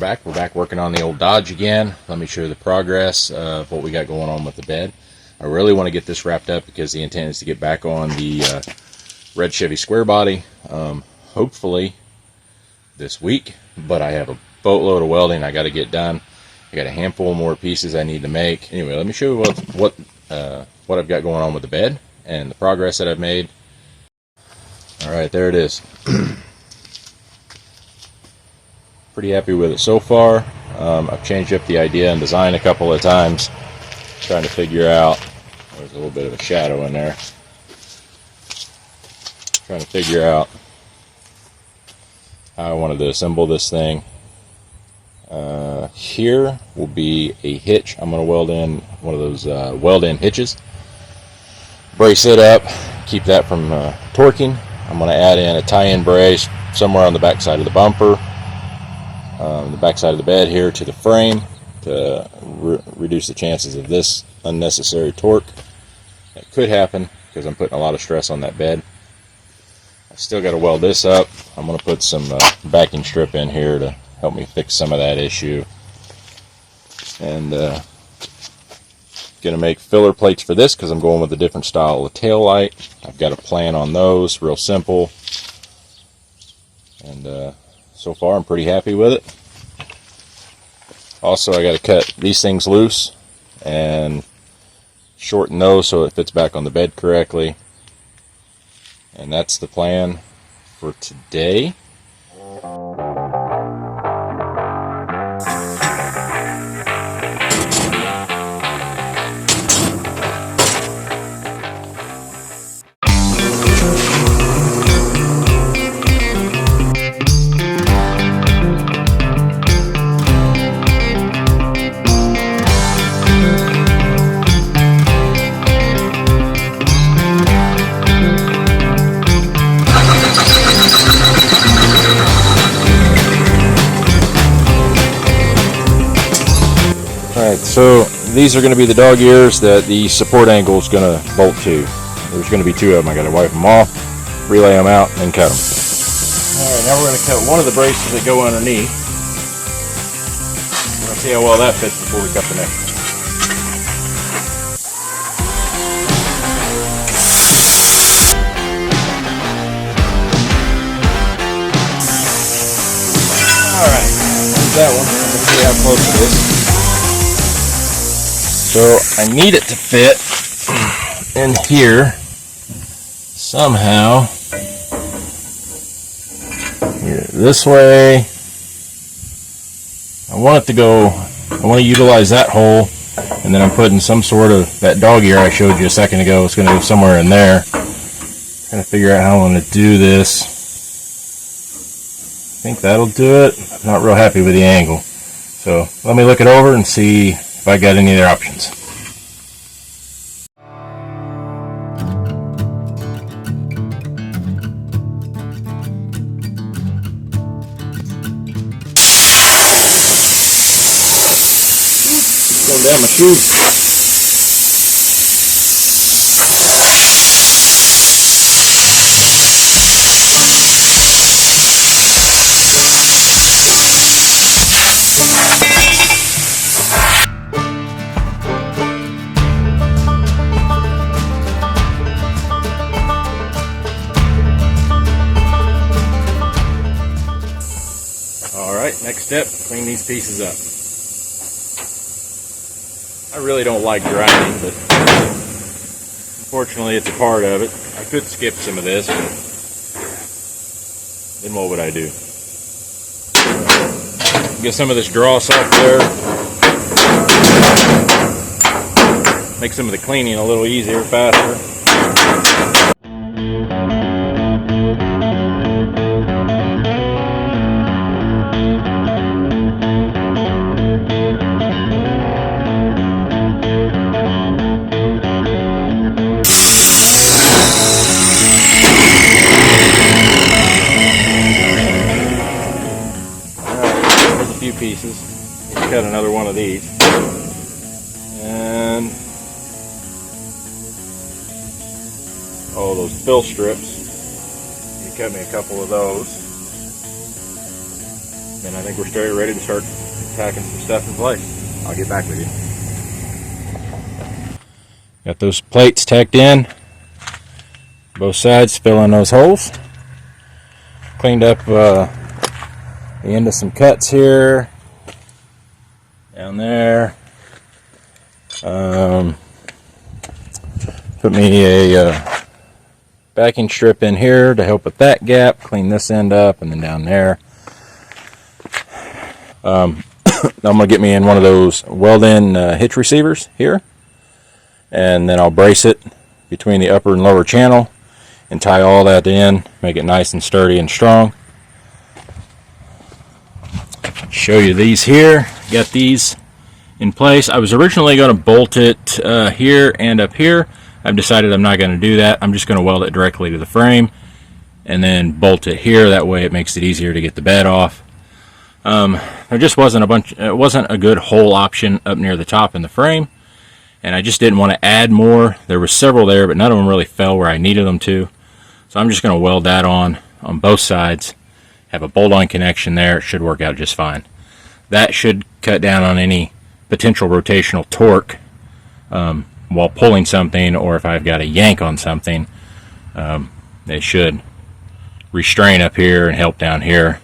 back. We're back working on the old Dodge again. Let me show you the progress of what we got going on with the bed. I really want to get this wrapped up because the intent is to get back on the red Chevy square body, hopefully this week, but I have a boatload of welding I got to get done. I got a handful more pieces I need to make. Anyway, let me show you what I've got going on with the bed and the progress that I've made. All right, there it is. Pretty happy with it so far. I've changed up the idea and design a couple of times, trying to figure out, there's a little bit of a shadow in there, trying to figure out how I wanted to assemble this thing. Here will be a hitch. I'm going to weld in one of those weld-in hitches, brace it up, keep that from torquing. I'm going to add in a tie-in brace somewhere on the back side of the bumper, the back side of the bed here to the frame to reduce the chances of this unnecessary torque that could happen because I'm putting a lot of stress on that bed. I still got to weld this up. I'm going to put some backing strip in here to help me fix some of that issue, and going to make filler plates for this because I'm going with a different style of tail light. I've got a plan on those, real simple, and so far I'm pretty happy with it. Also, I got to cut these things loose and shorten those so it fits back on the bed correctly, and that's the plan for today. Alright, so these are going to be the dog ears that the support angle is going to bolt to. There's going to be two of them. I got to wipe them off, relay them out, and cut them. Alright, now we're going to cut one of the braces that go underneath. We're going to see how well that fits before we cut the next one. Alright, there's that one. Let's see how close it is. So I need it to fit in here somehow. Here, this way. I want it to go, I want to utilize that hole, and then I'm putting some sort of, that dog ear I showed you a second ago, it's going to go somewhere in there. Trying to figure out how I'm going to do this. I think that'll do it. I'm not real happy with the angle. So let me look it over and see if I got any other options. Going down my chute. Alright, next step, clean these pieces up. I really don't like grinding, but unfortunately it's a part of it. I could skip some of this, but then what would I do? Get some of this dross off there. Make some of the cleaning a little easier, faster. Pieces. Cut another one of these, and oh, those fill strips. You cut me a couple of those. then I think we're ready to start packing some stuff in place. I'll get back with you. Got those plates tacked in, both sides, fill in those holes. Cleaned up the end of some cuts here, down there. Put me a backing strip in here to help with that gap. Clean this end up, and then down there. I'm going to get me in one of those weld-in hitch receivers here, and then I'll brace it between the upper and lower channel and tie all that in, make it nice and sturdy and strong. Show you these here. Got these in place. I was originally going to bolt it here and up here. I've decided I'm not going to do that. I'm just going to weld it directly to the frame and then bolt it here. That way it makes it easier to get the bed off. There just wasn't a good hole option up near the top in the frame, and I just didn't want to add more. There were several there, but none of them really fell where I needed them to. So I'm just going to weld that on both sides. Have a bolt-on connection there. It should work out just fine. That should cut down on any potential rotational torque while pulling something, or if I've got a yank on something, it should restrain up here and help down here.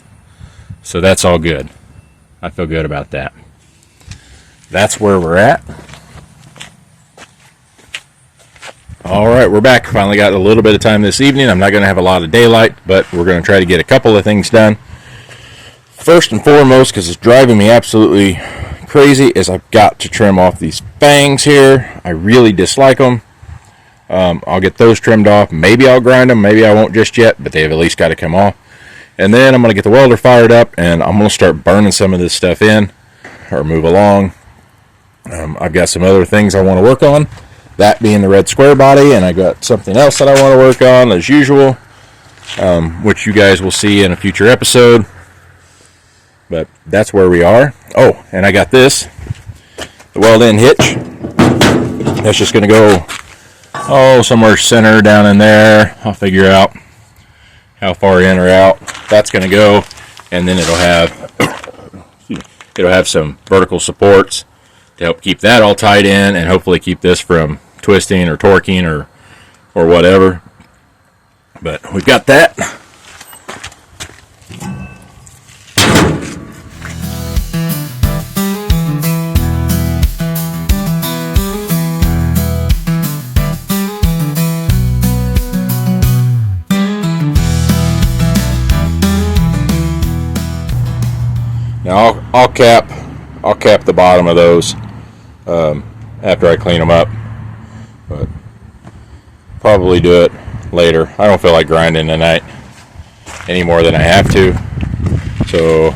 So that's all good. I feel good about that. That's where we're at. Alright, we're back. Finally got a little bit of time this evening. I'm not going to have a lot of daylight, but we're going to try to get a couple of things done. First and foremost, because it's driving me absolutely crazy, is I've got to trim off these fangs here. I really dislike them. I'll get those trimmed off. Maybe I'll grind them. Maybe I won't just yet, but they've at least got to come off. And then I'm going to get the welder fired up, and I'm going to start burning some of this stuff in, or move along. I've got some other things I want to work on, that being the red square body, and I got something else that I want to work on as usual, which you guys will see in a future episode. But that's where we are. Oh, and I got this, the weld-in hitch. That's just going to go, somewhere center down in there. I'll figure out how far in or out that's going to go, and then it'll have some vertical supports to help keep that all tied in, and hopefully keep this from twisting or torquing or whatever. But we've got that. Now I'll cap the bottom of those after I clean them up, but probably do it later. I don't feel like grinding tonight any more than I have to. So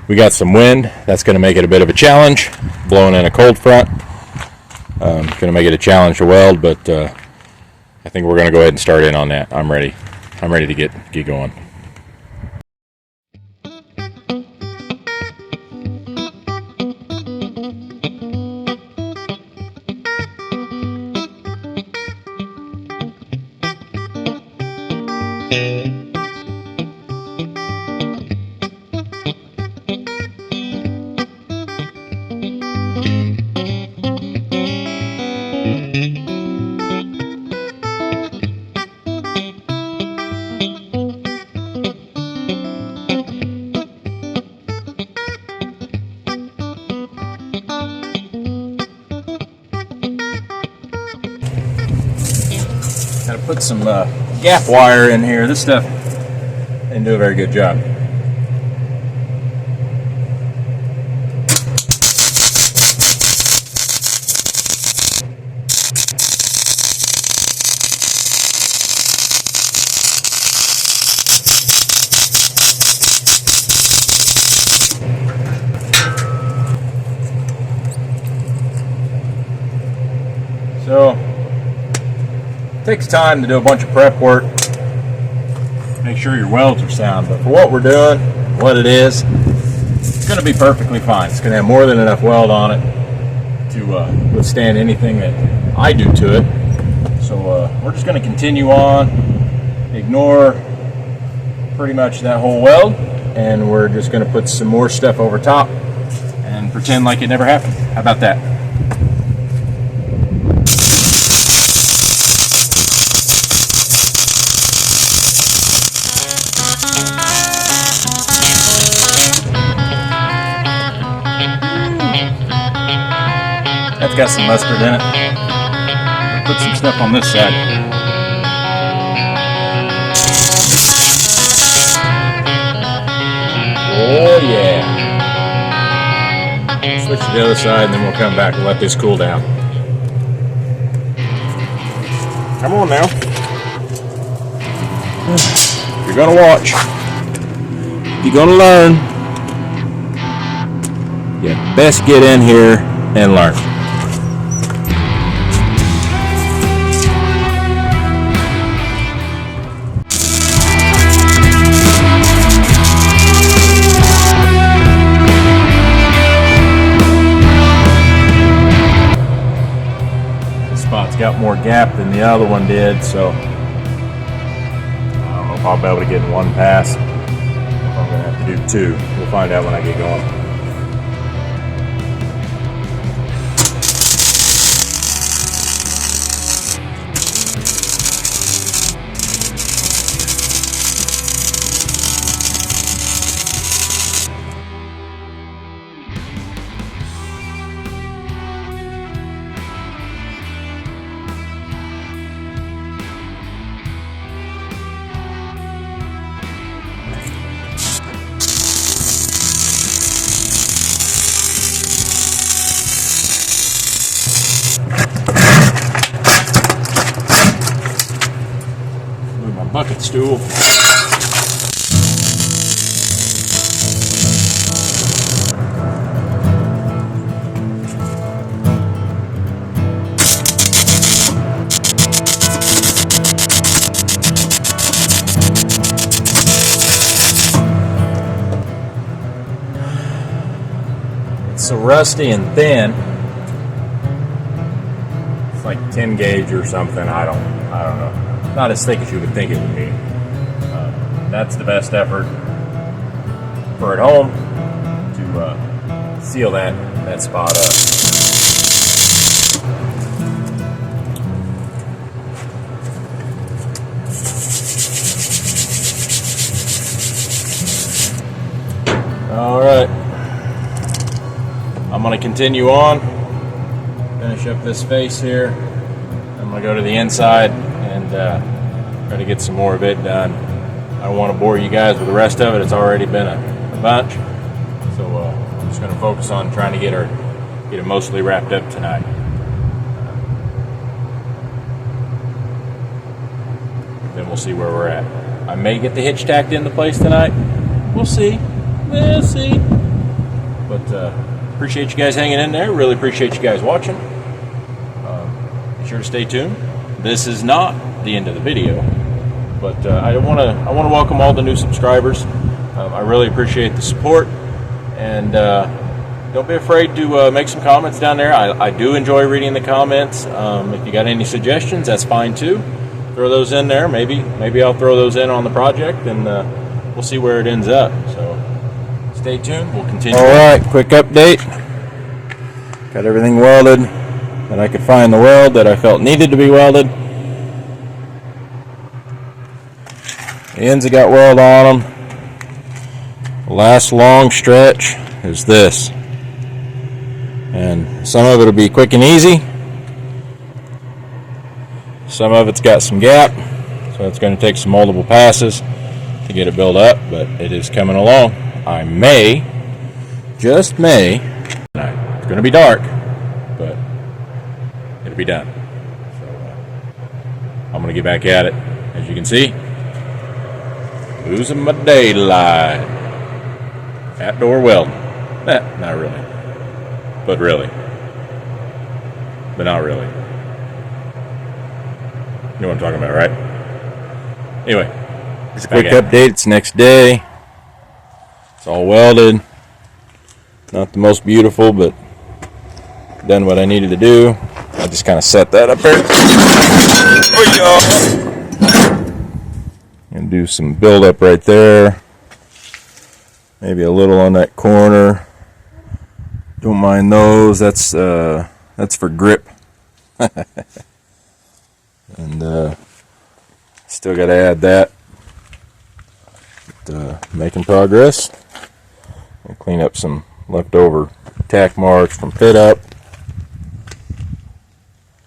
we got some wind. That's going to make it a bit of a challenge. Blowing in a cold front. Going to make it a challenge to weld, but I think we're going to go ahead and start in on that. I'm ready. I'm ready to get going. Got to put some gap wire in here. This stuff didn't do a very good job. So, it takes time to do a bunch of prep work, make sure your welds are sound, but for what we're doing, what it is, it's going to be perfectly fine. It's going to have more than enough weld on it to withstand anything that I do to it. So we're just going to continue on, ignore pretty much that whole weld, and we're just going to put some more stuff over top and pretend like it never happened. How about that? That's got some mustard in it. I'll put some stuff on this side. Oh yeah. Switch to the other side and then we'll come back and let this cool down. Come on now. You're gonna watch. You're gonna learn. You best get in here and learn. It's got more gap than the other one did, so I don't know if I'll be able to get in one pass. I'm going to have to do two. We'll find out when I get going. Bucket stool. It's so rusty and thin. It's like 10 gauge or something. I don't know. Not as thick as you would think it would be. That's the best effort for at home to seal that spot up. All right, I'm going to continue on, finish up this face here. I'm going to go to the inside and try to get some more of it done. I don't want to bore you guys with the rest of it. It's already been a bunch. So I'm just going to focus on trying to get it mostly wrapped up tonight. Then we'll see where we're at. I may get the hitch tacked into place tonight. We'll see. We'll see. But appreciate you guys hanging in there. Really appreciate you guys watching. Be sure to stay tuned. This is not the end of the video, but I want to welcome all the new subscribers. I really appreciate the support, and don't be afraid to make some comments down there. I do enjoy reading the comments. If you got any suggestions, that's fine too. Throw those in there. Maybe I'll throw those in on the project, and we'll see where it ends up. So stay tuned. We'll continue. All right, quick update. Got everything welded that I could find the weld that I felt needed to be welded. The ends have got weld on them. The last long stretch is this. And some of it will be quick and easy. Some of it's got some gap. So it's going to take some multiple passes to get it built up, but it is coming along. I may, just may, it's going to be dark, but it'll be done. So I'm going to get back at it. As you can see, losing my daylight. Outdoor welding. Not really. But really. But not really. You know what I'm talking about, right? Anyway, just a quick update. It's next day. It's all welded. Not the most beautiful, but done what I needed to do. I just kind of set that up there. And do some build up right there. Maybe a little on that corner. Don't mind those. That's for grip. And still got to add that. But, making progress. I'll clean up some leftover tack marks from fit up.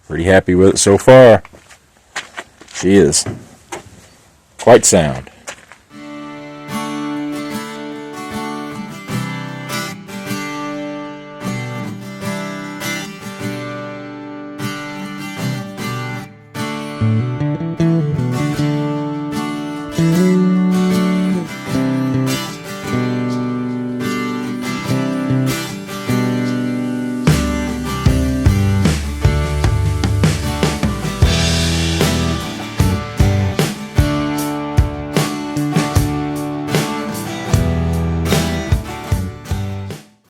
Pretty happy with it so far. She is quite sound.